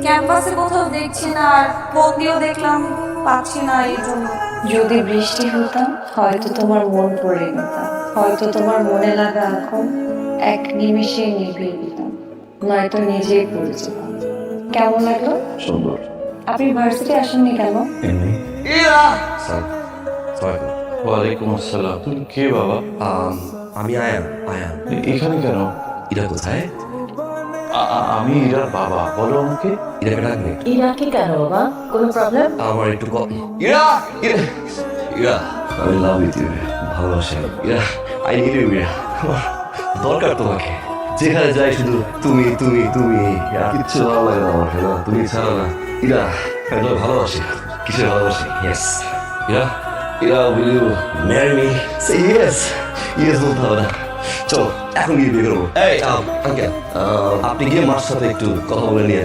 ক্যাম্পাসে কোথাও দেখছি না, আর ফোন দিয়েও দেখলাম পাচ্ছি না, এই জন্য। যদি বৃষ্টি হতাম হয়তো তোমার মন পড়ে নিতাম, হয়তো তোমার মনে লাগা এখন এক নিমিষে নিভিয়ে দিতাম, নয়তো নিজেই পড়ে যেতাম। কেমন লাগলো? সুন্দর। আপনি ভার্সিটি আসেননি কেন? এমনি। ওয়ালাইকুম আসসালাম। তুমি কে বাবা? আমি আয়ান। আয়ান এখানে কেন? ইরা কোথায়? আমি ইরার বাবা। বলো আমাকে। ইরাকে ডাকবে? ইরাকে কেন বাবা? কোনো প্রবলেম? আমার একটু ইরা ইরা ইরা আমি লাভ ইউ ইউ, ভালোবাসি। Ira I need you. Ira আমার দরকার তোমাকে। যেখানে যাই শুধু তুমি তুমি তুমি, আর কিচ্ছু ভালো লাগে না আমার। না তুমি ছাড়া না। ইরা আমি তোমাকে ভালোবাসি। কিসের ভালোবাসি? Yes. Ira Ira will you marry me? সে ইয়েস। ইয়েস বলতে হবে না, চলো এখন গিয়ে বিয়ে করবো। এই আঙ্কেল, আপনি গিয়ে মার সাথে একটু কথা বলে নিয়ে